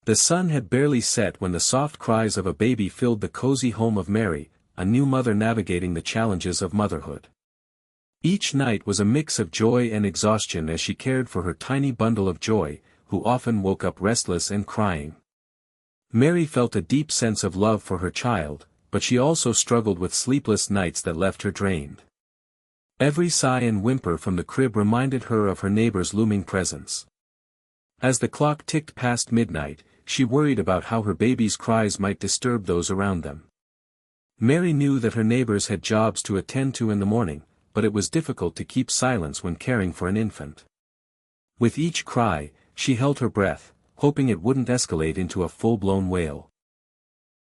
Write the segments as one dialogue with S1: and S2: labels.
S1: The sun had barely set when the soft cries of a baby filled the cozy home of Mary, a new mother navigating the challenges of motherhood. Each night was a mix of joy and exhaustion as she cared for her tiny bundle of joy, who often woke up restless and crying. Mary felt a deep sense of love for her child, but she also struggled with sleepless nights that left her drained. Every sigh and whimper from the crib reminded her of her neighbor's looming presence. As the clock ticked past midnight, she worried about how her baby's cries might disturb those around them. Mary knew that her neighbors had jobs to attend to in the morning, but it was difficult to keep silence when caring for an infant. With each cry, she held her breath, hoping it wouldn't escalate into a full-blown wail.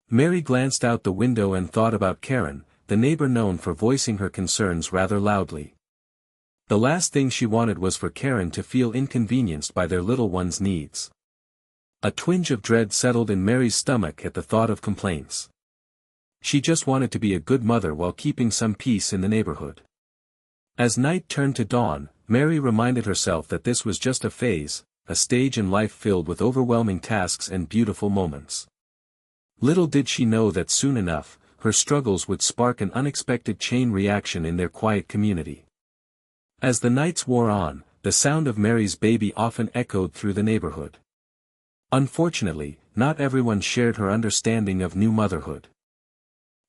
S1: Mary glanced out the window and thought about Karen, the neighbor known for voicing her concerns rather loudly. The last thing she wanted was for Karen to feel inconvenienced by their little one's needs. A twinge of dread settled in Mary's stomach at the thought of complaints. She just wanted to be a good mother while keeping some peace in the neighborhood. As night turned to dawn, Mary reminded herself that this was just a phase, a stage in life filled with overwhelming tasks and beautiful moments. Little did she know that soon enough, her struggles would spark an unexpected chain reaction in their quiet community. As the nights wore on, the sound of Mary's baby often echoed through the neighborhood. Unfortunately, not everyone shared her understanding of new motherhood.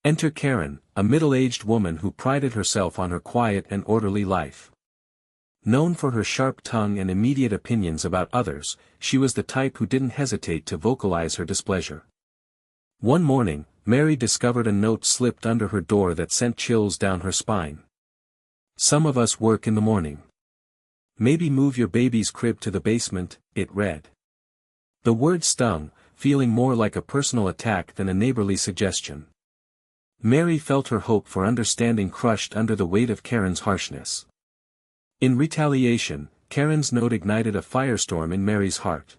S1: Enter Karen, a middle-aged woman who prided herself on her quiet and orderly life. Known for her sharp tongue and immediate opinions about others, she was the type who didn't hesitate to vocalize her displeasure. One morning, Mary discovered a note slipped under her door that sent chills down her spine. "Some of us work in the morning. Maybe move your baby's crib to the basement," it read. The word stung, feeling more like a personal attack than a neighborly suggestion. Mary felt her hope for understanding crushed under the weight of Karen's harshness. In retaliation, Karen's note ignited a firestorm in Mary's heart.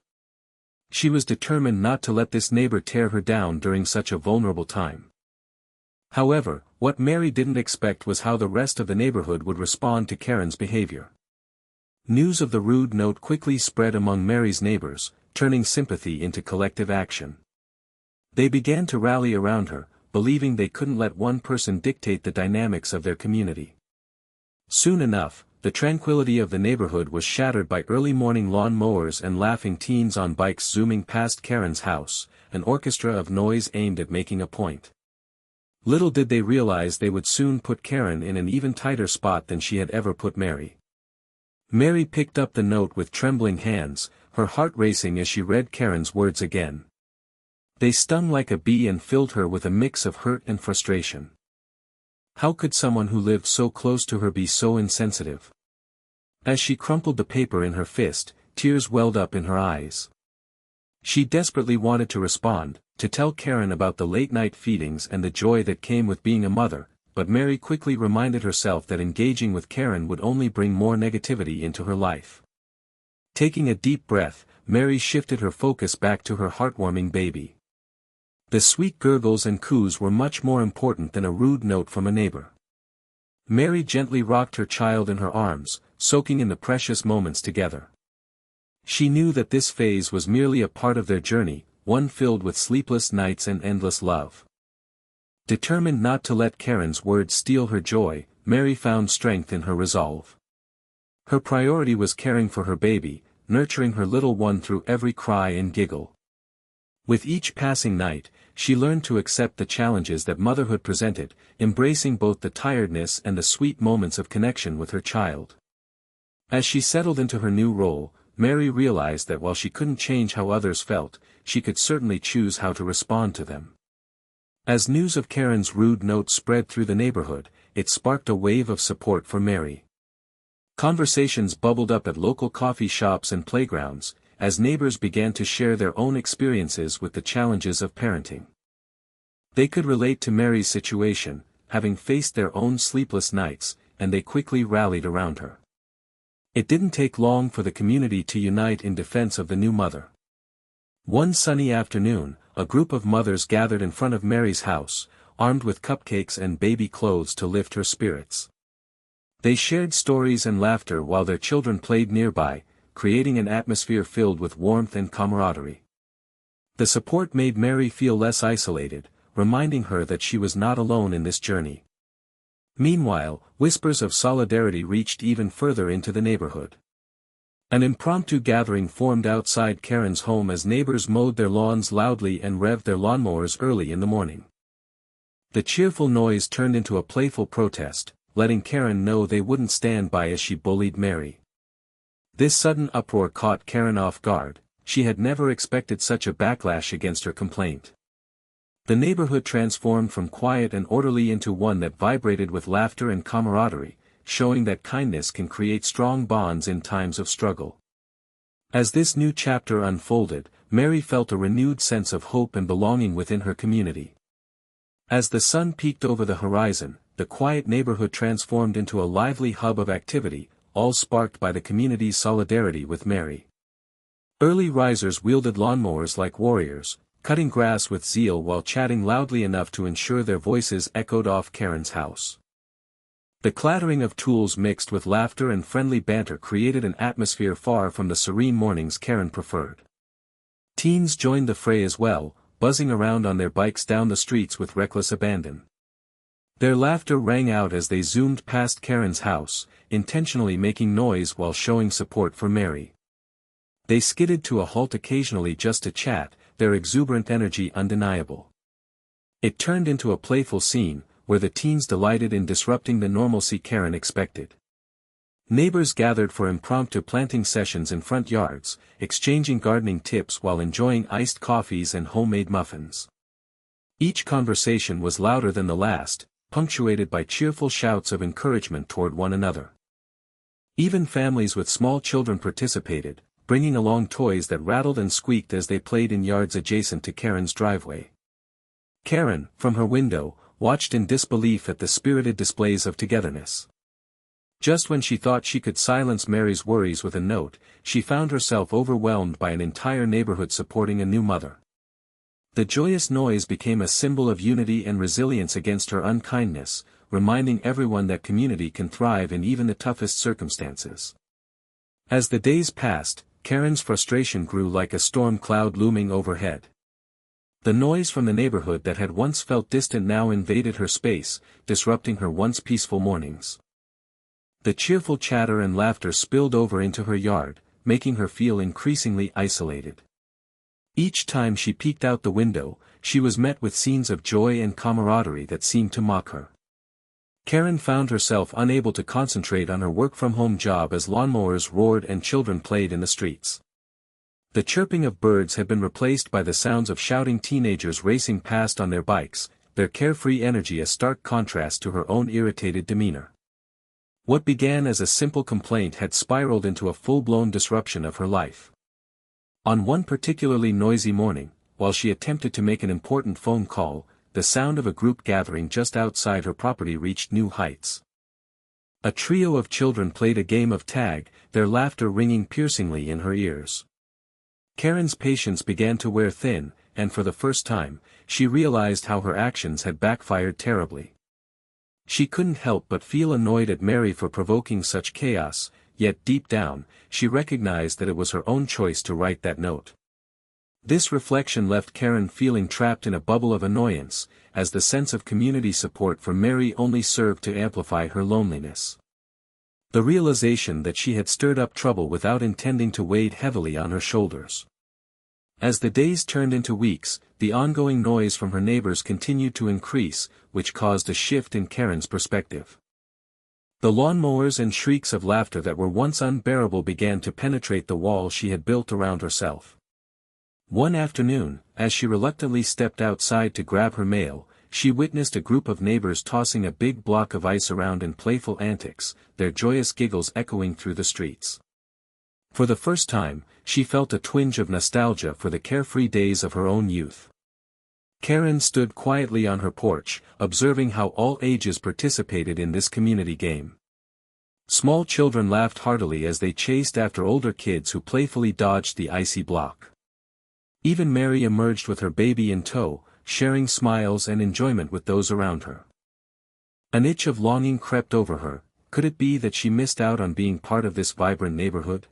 S1: She was determined not to let this neighbor tear her down during such a vulnerable time. However, what Mary didn't expect was how the rest of the neighborhood would respond to Karen's behavior. News of the rude note quickly spread among Mary's neighbors, turning sympathy into collective action. They began to rally around her, believing they couldn't let one person dictate the dynamics of their community. Soon enough, the tranquility of the neighborhood was shattered by early morning lawn mowers and laughing teens on bikes zooming past Karen's house, an orchestra of noise aimed at making a point. Little did they realize they would soon put Karen in an even tighter spot than she had ever put Mary. Mary picked up the note with trembling hands, her heart racing as she read Karen's words again. They stung like a bee and filled her with a mix of hurt and frustration. How could someone who lived so close to her be so insensitive? As she crumpled the paper in her fist, tears welled up in her eyes. She desperately wanted to respond, to tell Karen about the late-night feedings and the joy that came with being a mother, but Mary quickly reminded herself that engaging with Karen would only bring more negativity into her life. Taking a deep breath, Mary shifted her focus back to her heartwarming baby. The sweet gurgles and coos were much more important than a rude note from a neighbor. Mary gently rocked her child in her arms, soaking in the precious moments together. She knew that this phase was merely a part of their journey, one filled with sleepless nights and endless love. Determined not to let Karen's words steal her joy, Mary found strength in her resolve. Her priority was caring for her baby, nurturing her little one through every cry and giggle. With each passing night, she learned to accept the challenges that motherhood presented, embracing both the tiredness and the sweet moments of connection with her child. As she settled into her new role, Mary realized that while she couldn't change how others felt, she could certainly choose how to respond to them. As news of Karen's rude note spread through the neighborhood, it sparked a wave of support for Mary. Conversations bubbled up at local coffee shops and playgrounds, as neighbors began to share their own experiences with the challenges of parenting. They could relate to Mary's situation, having faced their own sleepless nights, and they quickly rallied around her. It didn't take long for the community to unite in defense of the new mother. One sunny afternoon, a group of mothers gathered in front of Mary's house, armed with cupcakes and baby clothes to lift her spirits. They shared stories and laughter while their children played nearby, creating an atmosphere filled with warmth and camaraderie. The support made Mary feel less isolated, reminding her that she was not alone in this journey. Meanwhile, whispers of solidarity reached even further into the neighborhood. An impromptu gathering formed outside Karen's home as neighbors mowed their lawns loudly and revved their lawnmowers early in the morning. The cheerful noise turned into a playful protest, letting Karen know they wouldn't stand by as she bullied Mary. This sudden uproar caught Karen off guard. She had never expected such a backlash against her complaint. The neighborhood transformed from quiet and orderly into one that vibrated with laughter and camaraderie, showing that kindness can create strong bonds in times of struggle. As this new chapter unfolded, Mary felt a renewed sense of hope and belonging within her community. As the sun peeked over the horizon, the quiet neighborhood transformed into a lively hub of activity, all sparked by the community's solidarity with Mary. Early risers wielded lawnmowers like warriors, cutting grass with zeal while chatting loudly enough to ensure their voices echoed off Karen's house. The clattering of tools mixed with laughter and friendly banter created an atmosphere far from the serene mornings Karen preferred. Teens joined the fray as well, buzzing around on their bikes down the streets with reckless abandon. Their laughter rang out as they zoomed past Karen's house, intentionally making noise while showing support for Mary. They skidded to a halt occasionally just to chat, their exuberant energy undeniable. It turned into a playful scene, where the teens delighted in disrupting the normalcy Karen expected. Neighbors gathered for impromptu planting sessions in front yards, exchanging gardening tips while enjoying iced coffees and homemade muffins. Each conversation was louder than the last, punctuated by cheerful shouts of encouragement toward one another. Even families with small children participated, bringing along toys that rattled and squeaked as they played in yards adjacent to Karen's driveway. Karen, from her window, watched in disbelief at the spirited displays of togetherness. Just when she thought she could silence Mary's worries with a note, she found herself overwhelmed by an entire neighborhood supporting a new mother. The joyous noise became a symbol of unity and resilience against her unkindness, reminding everyone that community can thrive in even the toughest circumstances. As the days passed, Karen's frustration grew like a storm cloud looming overhead. The noise from the neighborhood that had once felt distant now invaded her space, disrupting her once peaceful mornings. The cheerful chatter and laughter spilled over into her yard, making her feel increasingly isolated. Each time she peeked out the window, she was met with scenes of joy and camaraderie that seemed to mock her. Karen found herself unable to concentrate on her work-from-home job as lawnmowers roared and children played in the streets. The chirping of birds had been replaced by the sounds of shouting teenagers racing past on their bikes, their carefree energy a stark contrast to her own irritated demeanor. What began as a simple complaint had spiraled into a full-blown disruption of her life. On one particularly noisy morning, while she attempted to make an important phone call, the sound of a group gathering just outside her property reached new heights. A trio of children played a game of tag, their laughter ringing piercingly in her ears. Karen's patience began to wear thin, and for the first time, she realized how her actions had backfired terribly. She couldn't help but feel annoyed at Mary for provoking such chaos, yet deep down, she recognized that it was her own choice to write that note. This reflection left Karen feeling trapped in a bubble of annoyance, as the sense of community support for Mary only served to amplify her loneliness. The realization that she had stirred up trouble without intending to weighed heavily on her shoulders. As the days turned into weeks, the ongoing noise from her neighbors continued to increase, which caused a shift in Karen's perspective. The lawnmowers and shrieks of laughter that were once unbearable began to penetrate the wall she had built around herself. One afternoon, as she reluctantly stepped outside to grab her mail, she witnessed a group of neighbors tossing a big block of ice around in playful antics, their joyous giggles echoing through the streets. For the first time, she felt a twinge of nostalgia for the carefree days of her own youth. Karen stood quietly on her porch, observing how all ages participated in this community game. Small children laughed heartily as they chased after older kids who playfully dodged the icy block. Even Mary emerged with her baby in tow, sharing smiles and enjoyment with those around her. An itch of longing crept over her. Could it be that she missed out on being part of this vibrant neighborhood?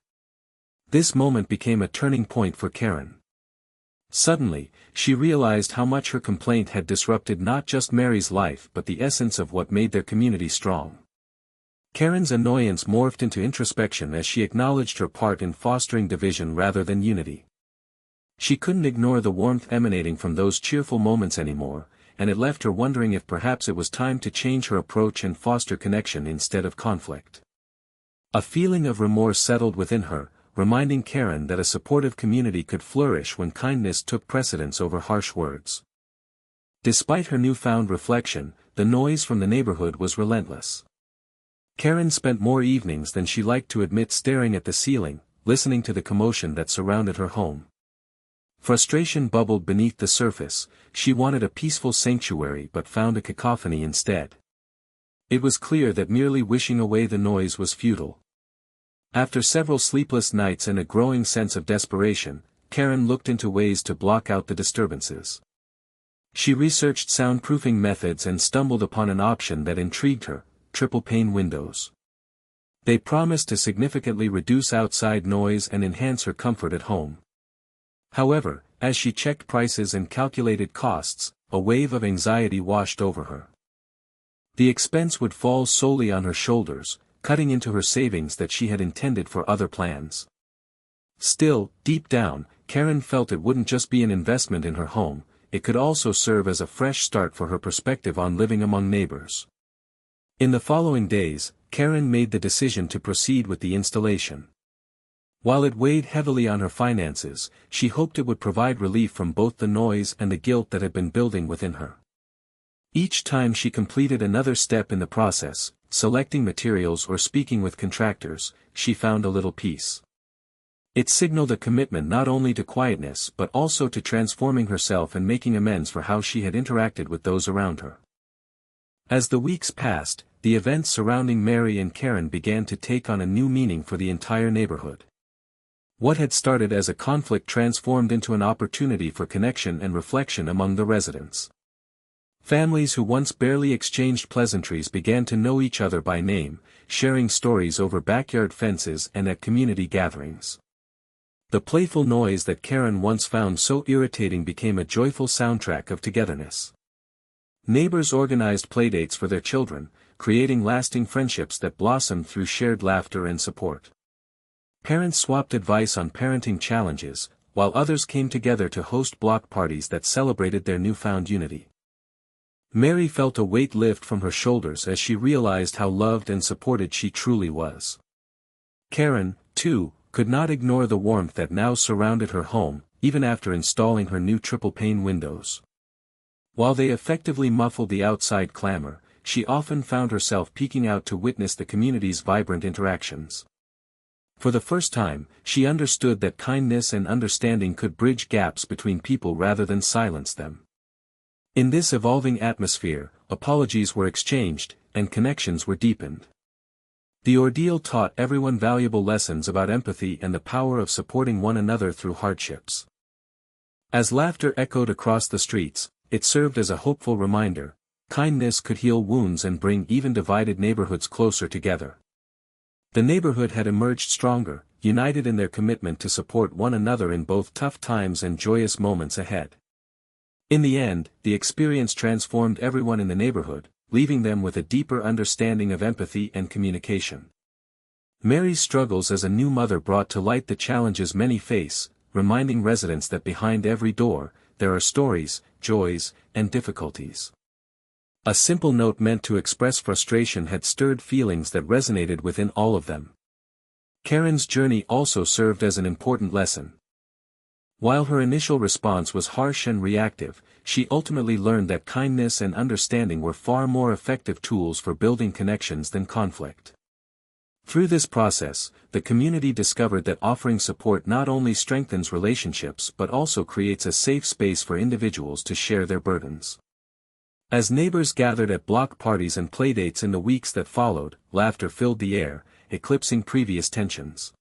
S1: This moment became a turning point for Karen. Suddenly, she realized how much her complaint had disrupted not just Mary's life but the essence of what made their community strong. Karen's annoyance morphed into introspection as she acknowledged her part in fostering division rather than unity. She couldn't ignore the warmth emanating from those cheerful moments anymore, and it left her wondering if perhaps it was time to change her approach and foster connection instead of conflict. A feeling of remorse settled within her, reminding Karen that a supportive community could flourish when kindness took precedence over harsh words. Despite her newfound reflection, the noise from the neighborhood was relentless. Karen spent more evenings than she liked to admit staring at the ceiling, listening to the commotion that surrounded her home. Frustration bubbled beneath the surface. She wanted a peaceful sanctuary but found a cacophony instead. It was clear that merely wishing away the noise was futile. After several sleepless nights and a growing sense of desperation, Karen looked into ways to block out the disturbances. She researched soundproofing methods and stumbled upon an option that intrigued her: triple-pane windows. They promised to significantly reduce outside noise and enhance her comfort at home. However, as she checked prices and calculated costs, a wave of anxiety washed over her. The expense would fall solely on her shoulders, cutting into her savings that she had intended for other plans. Still, deep down, Karen felt it wouldn't just be an investment in her home, it could also serve as a fresh start for her perspective on living among neighbors. In the following days, Karen made the decision to proceed with the installation. While it weighed heavily on her finances, she hoped it would provide relief from both the noise and the guilt that had been building within her. Each time she completed another step in the process, selecting materials or speaking with contractors, she found a little peace. It signaled a commitment not only to quietness but also to transforming herself and making amends for how she had interacted with those around her. As the weeks passed, the events surrounding Mary and Karen began to take on a new meaning for the entire neighborhood. What had started as a conflict transformed into an opportunity for connection and reflection among the residents. Families who once barely exchanged pleasantries began to know each other by name, sharing stories over backyard fences and at community gatherings. The playful noise that Karen once found so irritating became a joyful soundtrack of togetherness. Neighbors organized playdates for their children, creating lasting friendships that blossomed through shared laughter and support. Parents swapped advice on parenting challenges, while others came together to host block parties that celebrated their newfound unity. Mary felt a weight lift from her shoulders as she realized how loved and supported she truly was. Karen, too, could not ignore the warmth that now surrounded her home, even after installing her new triple-pane windows. While they effectively muffled the outside clamor, she often found herself peeking out to witness the community's vibrant interactions. For the first time, she understood that kindness and understanding could bridge gaps between people rather than silence them. In this evolving atmosphere, apologies were exchanged, and connections were deepened. The ordeal taught everyone valuable lessons about empathy and the power of supporting one another through hardships. As laughter echoed across the streets, it served as a hopeful reminder: kindness could heal wounds and bring even divided neighborhoods closer together. The neighborhood had emerged stronger, united in their commitment to support one another in both tough times and joyous moments ahead. In the end, the experience transformed everyone in the neighborhood, leaving them with a deeper understanding of empathy and communication. Mary's struggles as a new mother brought to light the challenges many face, reminding residents that behind every door, there are stories, joys, and difficulties. A simple note meant to express frustration had stirred feelings that resonated within all of them. Karen's journey also served as an important lesson. While her initial response was harsh and reactive, she ultimately learned that kindness and understanding were far more effective tools for building connections than conflict. Through this process, the community discovered that offering support not only strengthens relationships but also creates a safe space for individuals to share their burdens. As neighbors gathered at block parties and playdates in the weeks that followed, laughter filled the air, eclipsing previous tensions.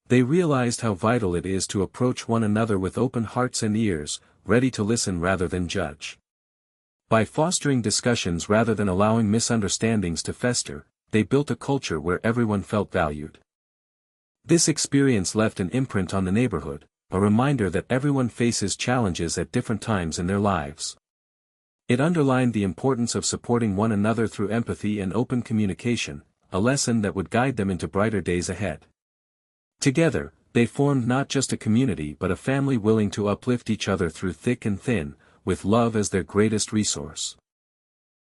S1: They realized how vital it is to approach one another with open hearts and ears, ready to listen rather than judge. By fostering discussions rather than allowing misunderstandings to fester, they built a culture where everyone felt valued. This experience left an imprint on the neighborhood, a reminder that everyone faces challenges at different times in their lives. It underlined the importance of supporting one another through empathy and open communication, a lesson that would guide them into brighter days ahead. Together, they formed not just a community but a family willing to uplift each other through thick and thin, with love as their greatest resource.